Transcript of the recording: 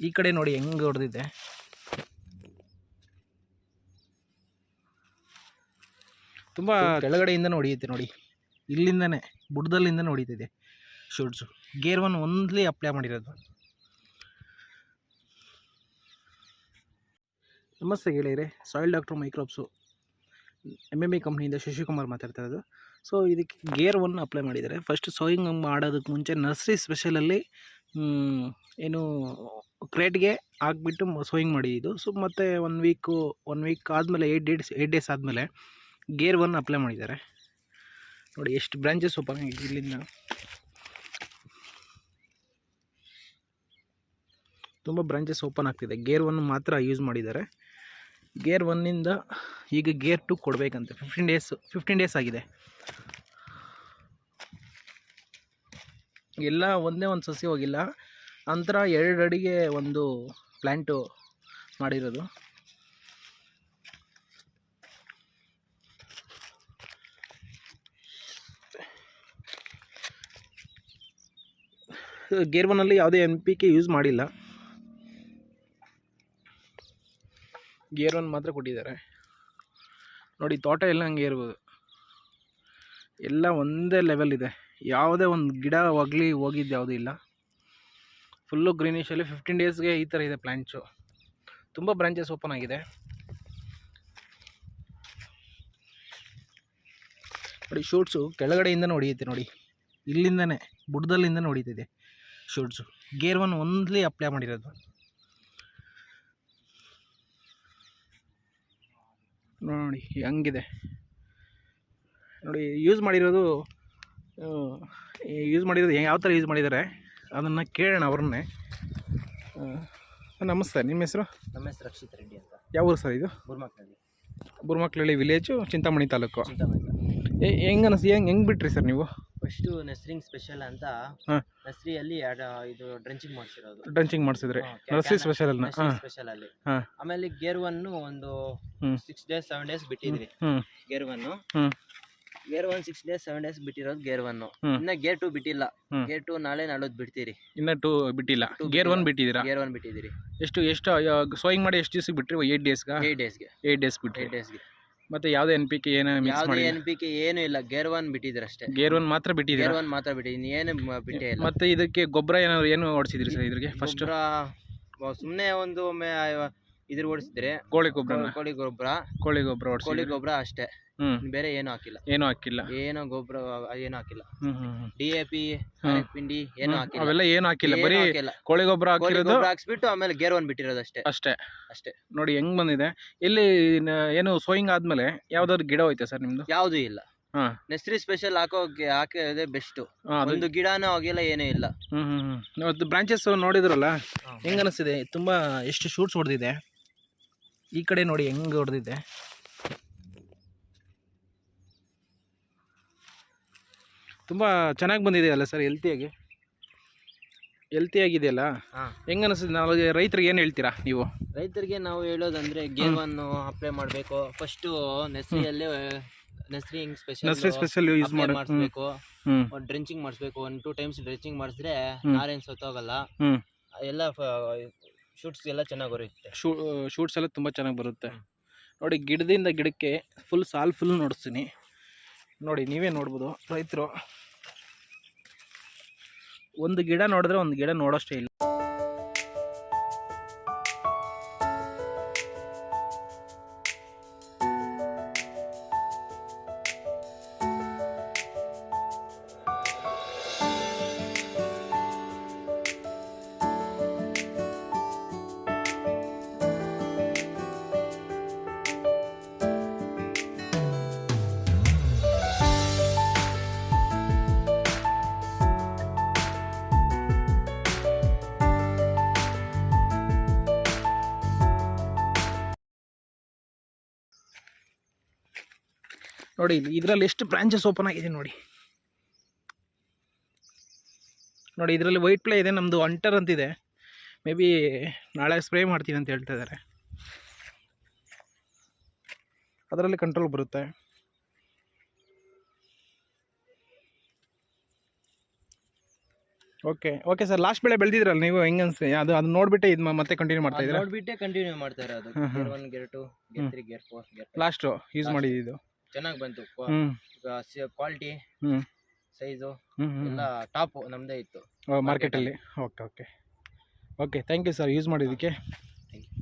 ಈ ಕಡೆ ನೋಡಿ ಹೆಂಗೆ ಹೊಡೆದಿದೆ. ತುಂಬ ಕೆಳಗಡೆಯಿಂದನೂ ಹೊಡೆಯುತ್ತೆ ನೋಡಿ, ಇಲ್ಲಿಂದನೇ ಬುಡದಲ್ಲಿಂದನೇ ಹೊಡಿತಿದೆ ಶೂಟ್ಸು. ಗೇರ್ 1 ಒಂದ್ಲಿ ಅಪ್ಲೈ ಮಾಡಿರೋದು. ನಮಸ್ತೆ ಗೆಳೆಯರೆ, ಸಾಯಿಲ್ ಡಾಕ್ಟರ್ ಮೈಕ್ರೋಬ್ಸು MMB ಕಂಪ್ನಿಯಿಂದ ಶಶಿಕುಮಾರ್ ಮಾತಾಡ್ತಾ ಇರೋದು. ಸೊ ಇದಕ್ಕೆ ಗೇರ್ 1 ಅಪ್ಲೈ ಮಾಡಿದ್ದಾರೆ. ಫಸ್ಟ್ ಸೋಯಿಂಗ್ ಮಾಡೋದಕ್ಕೆ ಮುಂಚೆ ನರ್ಸರಿ ಸ್ಪೆಷಲಲ್ಲಿ ಏನು ಕ್ರೇಟ್ಗೆ ಹಾಕ್ಬಿಟ್ಟು ಸೋಯಿಂಗ್ ಮಾಡಿದ್ದು. ಸೊ ಮತ್ತು ಒನ್ ವೀಕ್ ಆದಮೇಲೆ 8 ಡೇಸ್ ಆದಮೇಲೆ ಗೇರ್ 1 ಅಪ್ಲೈ ಮಾಡಿದ್ದಾರೆ. ನೋಡಿ ಎಷ್ಟು ಬ್ರಾಂಚಸ್ ಓಪನ್ ಆಗಿದೆ ಇಲ್ಲಿಂದ. ತುಂಬ ಬ್ರಾಂಚಸ್ ಓಪನ್ ಆಗ್ತಿದೆ. ಗೇರ್ 1 ಮಾತ್ರ ಯೂಸ್ ಮಾಡಿದ್ದಾರೆ. ಗೇರ್ 1ಇಂದ ಈಗ ಗೇರ್ 2 ಕೊಡಬೇಕಂತೆ. 15 ಡೇಸ್ ಆಗಿದೆ. ಎಲ್ಲ ಒಂದೇ ಒಂದು ಸಸಿ ಹೋಗಿಲ್ಲ, ಅಂತರ 2 ಅಡಿಗೆ ಒಂದು ಪ್ಲ್ಯಾಂಟು ಮಾಡಿರೋದು. ಗೇರ್ 1ಅಲ್ಲಿ ಯಾವುದೇ NPK ಯೂಸ್ ಮಾಡಿಲ್ಲ, ಗೇರ್ 1 ಮಾತ್ರ ಕೊಟ್ಟಿದ್ದಾರೆ. ನೋಡಿ ತೋಟ ಎಲ್ಲ ಹಂಗೆ ಇರ್ಬೋದು, ಎಲ್ಲ ಒಂದೇ ಲೆವೆಲ್ ಇದೆ. ಯಾವುದೇ ಒಂದು ಗಿಡ ಹೋಗಿದ್ದು ಯಾವುದೂ ಇಲ್ಲ. ಫುಲ್ಲು ಗ್ರೀನಿಶಲ್ಲಿ 15 ಡೇಸ್ಗೆ ಈ ಥರ ಇದೆ ಪ್ಲ್ಯಾಂಟ್ಸು. ತುಂಬ ಬ್ರಾಂಚಸ್ ಓಪನ್ ಆಗಿದೆ. ನೋಡಿ ಶೂಟ್ಸು ಕೆಳಗಡೆಯಿಂದನೂ ಹೊಡೆಯುತ್ತೆ ನೋಡಿ, ಇಲ್ಲಿಂದನೇ ಬುಡದಲ್ಲಿಂದನೇ ಹೊಡಿತಿದೆ ಶೂಟ್ಸು. ಗೇರ್ 1 ಒಂದ್ಲಿ ಅಪ್ಲೈ ಮಾಡಿರೋದು. ನೋಡಿ ಹಂಗಿದೆ ನೋಡಿ. ಯೂಸ್ ಮಾಡಿರೋದು ಯಾವ ಥರ ಯೂಸ್ ಮಾಡಿದ್ದಾರೆ ಅದನ್ನು ಕೇಳೋಣ ಅವ್ರನ್ನೇ. ನಮಸ್ತೆ, ನಿಮ್ಮ ಹೆಸರು? ನಮ್ಮ ಹೆಸರು ರಕ್ಷಿತ್ ರೆಡ್ಡಿ ಅಂತ. ಯಾವ ಊರು ಸರ್ ಇದು? ಬುರ್ಮಕ್ಲಳ್ಳಿ ವಿಲೇಜು, ಚಿಂತಾಮಣಿ ತಾಲೂಕು. ಹೆಂಗೆ ಬಿಟ್ರಿ ಸರ್ ನೀವು? ಫಸ್ಟು ನರ್ಸರಿಂಗ್ ಸ್ಪೆಷಲ್ ಅಂತ ನರ್ಸರಿಯಲ್ಲಿ ಇದು ಡ್ರೆಂಚಿಂಗ್ ಮಾಡಿಸಿದ್ರಿ. ನರ್ಸರಿ ಸ್ಪೆಷಲ್ ಅಲ್ಲಿ. ಆಮೇಲೆ ಗೇರ್ 1 ಒಂದು 6 ಡೇಸ್ 7 ಡೇಸ್ ಬಿಟ್ಟಿದ್ರಿ. ಗೇರ್ 1 6 ಡೇಸ್ 7 ಡೇಸ್ ಬಿಟ್ಟಿರೋದು ಗೇರ್ 1. ಇನ್ನ ಗೇರ್ 2 ಬಿಟ್ಟಿಲ್ಲ. ಗೇರ್ 2 ನಾಳೆ ಬಿಡ್ತೀರಿ. ಇನ್ನ 2 ಬಿಟ್ಟಿಲ್ಲ, ಗೇರ್ 1 ಬಿಟ್ಟಿದ್ದೀರಾ? ಗೇರ್ 1 ಬಿಟ್ಟಿದ್ದೀರಿ. ಎಷ್ಟು ಸೋಯಿಂಗ್ ಮಾಡಿ ಎಷ್ಟು ದಿವಸಕ್ಕೆ ಬಿಟ್ರಿ? 8 ಡೇಸ್ಗೆ 8 ಡೇಸ್ ಬಿಟ್ರಿ. 8 ಡೇಸ್ಗೆ. ಮತ್ತೆ ಯಾವುದೇ NPK NPK ಏನು ಇಲ್ಲ, ಗೇರ್ 1 ಬಿಟ್ಟಿದ್ರೆ ಅಷ್ಟೇ. ಗೇರ್ 1 ಮಾತ್ರ ಬಿಟ್ಟಿದ್ದೀರಾ? ಗೇರ್ 1 ಮಾತ್ರ ಬಿಟ್ಟಿದ್ದೀನಿ, ಏನು ಬಿಟ್ಟೇ ಇಲ್ಲ. ಮತ್ತೆ ಇದಕ್ಕೆ ಗೊಬ್ಬರ ಏನು ಹೊಡಿಸಿದ್ರಿ ಸರ್? ಇದ್ರಿಗೆ ಫಸ್ಟ್ ಸುಮ್ಮನೆ ಒಂದು ಇದ್ರ ಓಡಿಸಿದ್ರೆ ಕೋಳಿ ಗೊಬ್ಬರ ಅಷ್ಟೇ, ಬೇರೆ ಏನು ಹಾಕಿಲ್ಲ. ಏನೋ ಗೊಬ್ಬರ ಏನು ಹಾಕಿಲ್ಲ. DAP ಪಿಂಡಿ ಏನು ಹಾಕಿಲ್ಲ. ಅವೆಲ್ಲ ಏನು ಹಾಕಿಲ್ಲ, ಬರೀ ಕೋಳಿ ಗೊಬ್ಬರ ಹಾಕ್ಸ್ಬಿಟ್ಟು ಆಮೇಲೆ ಗೇರ್ 1 ಬಿಟ್ಟಿರೋದು ಅಷ್ಟೇ. ನೋಡಿ ಹೆಂಗ್ ಬಂದಿದೆ. ಇಲ್ಲಿ ಏನು ಸೋಯಿಂಗ್ ಆದ್ಮೇಲೆ ಯಾವ್ದಾದ್ರು ಗಿಡ ಹೋಯ್ತಾ ಸರ್ ನಿಮ್ದು? ಯಾವ್ದು ಇಲ್ಲ. ನರ್ಸರಿ ಸ್ಪೆಷಲ್ ಹಾಕೋದೇ ಬೆಸ್ಟ್. ಒಂದು ಗಿಡನೂ ಆಗಿಲ್ಲ, ಏನೂ ಇಲ್ಲ. ಬ್ರಾಂಚಸ್ ನೋಡಿದ್ರಲ್ಲ, ಹೆಂಗ ಅನಿಸ್ತಿದೆ? ತುಂಬಾ ಎಷ್ಟು ಶೂಟ್ಸ್ ಹೊಡೆದಿದೆ. ಈ ಕಡೆ ನೋಡಿ ಹೆಂಗ್ ಹೊಡೆದಿದೆ. ತುಂಬ ಚೆನ್ನಾಗಿ ಬಂದಿದೆ ಅಲ್ಲ ಸರ್? ಹೆಲ್ತಿಯಾಗಿದೆಯಲ್ಲ, ಹೆಂಗೆ ಅನಿಸ್ತದೆ? ನಾವು ರೈತರಿಗೆ ಏನು ಹೇಳ್ತೀರಾ ನೀವು? ರೈತರಿಗೆ ನಾವು ಹೇಳೋದಂದ್ರೆ ಗೇರ್ 1 ಅಪ್ಲೈ ಮಾಡಬೇಕು. ಫಸ್ಟು ನರ್ಸರಿಯಲ್ಲೇ ನರ್ಸರಿ ಸ್ಪೆಷಲ್ ಯೂಸ್ ಮಾಡಿಸ್ಬೇಕು. ಡ್ರೆಂಚಿಂಗ್ ಮಾಡಿಸ್ಬೇಕು. 1-2 ಟೈಮ್ಸ್ ಡ್ರೆಂಚಿಂಗ್ ಮಾಡಿಸಿದ್ರೆ ನಾರೇನು ಸತ್ತೋಗಲ್ಲ. ಎಲ್ಲ ಶೂಟ್ಸ್ ಎಲ್ಲ ಚೆನ್ನಾಗಿ ಬರುತ್ತೆ. ಶೂಟ್ಸ್ ಎಲ್ಲ ತುಂಬ ಚೆನ್ನಾಗಿ ಬರುತ್ತೆ. ನೋಡಿ ಗಿಡದಿಂದ ಗಿಡಕ್ಕೆ ಫುಲ್ ನೋಡಿಸ್ತೀನಿ ನೋಡಿ. ನೀವೇ ನೋಡ್ಬೋದು, ರೈತರು ಒಂದು ಗಿಡ ನೋಡಿದ್ರೆ ಒಂದು ಗಿಡ ನೋಡೋಷ್ಟೇ ಇಲ್ಲ. ನೋಡಿ ಇದರಲ್ಲಿ ಎಷ್ಟು ಬ್ರಾಂಚಸ್ ಓಪನ್ ಆಗಿದೆ ನೋಡಿ. ಇದರಲ್ಲಿ ವೈಟ್ ಪ್ಲೇ ಇದೆ, ನಮ್ಮದು ಅಂಟರ್ ಅಂತಿದೆ. ಮೇ ಬಿ ನಾಳೆ ಸ್ಪ್ರೇ ಮಾಡ್ತೀನಿ ಅಂತ ಹೇಳ್ತಾ ಇದ್ದಾರೆ. ಅದರಲ್ಲಿ ಕಂಟ್ರೋಲ್ ಬರುತ್ತೆ. ಓಕೆ ಸರ್, ಲಾಸ್ಟ್ ಬೆಳೆ ಬೆಳೆದಿದ್ರಲ್ಲ ನೀವು, ಹೆಂಗೆ ಅನ್ಸಿ ಅದು ನೋಡ್ಬಿಟ್ಟೆ ಇದು ಮತ್ತೆ ಕಂಟಿನ್ಯೂ ಮಾಡ್ತಾ ಇದ್ದೀರಾ? ನೋಡ್ಬಿಟ್ಟೆ ಕಂಟಿನ್ಯೂ ಮಾಡ್ತಾ ಇರೋದು. Gear 1 gear 2 gear 3 gear 4 gear 5 last use ಮಾಡಿದ್ದು ಚೆನ್ನಾಗಿ ಬಂತು. ಕ್ವಾಲಿಟಿ, ಹ್ಞೂ ಸೈಜು ಎಲ್ಲ ಟಾಪ್ ನಮ್ಮದೇ ಇತ್ತು ಮಾರ್ಕೆಟಲ್ಲಿ. Okay thank you sir use ಮಾಡಿದ್ದಕ್ಕೆ.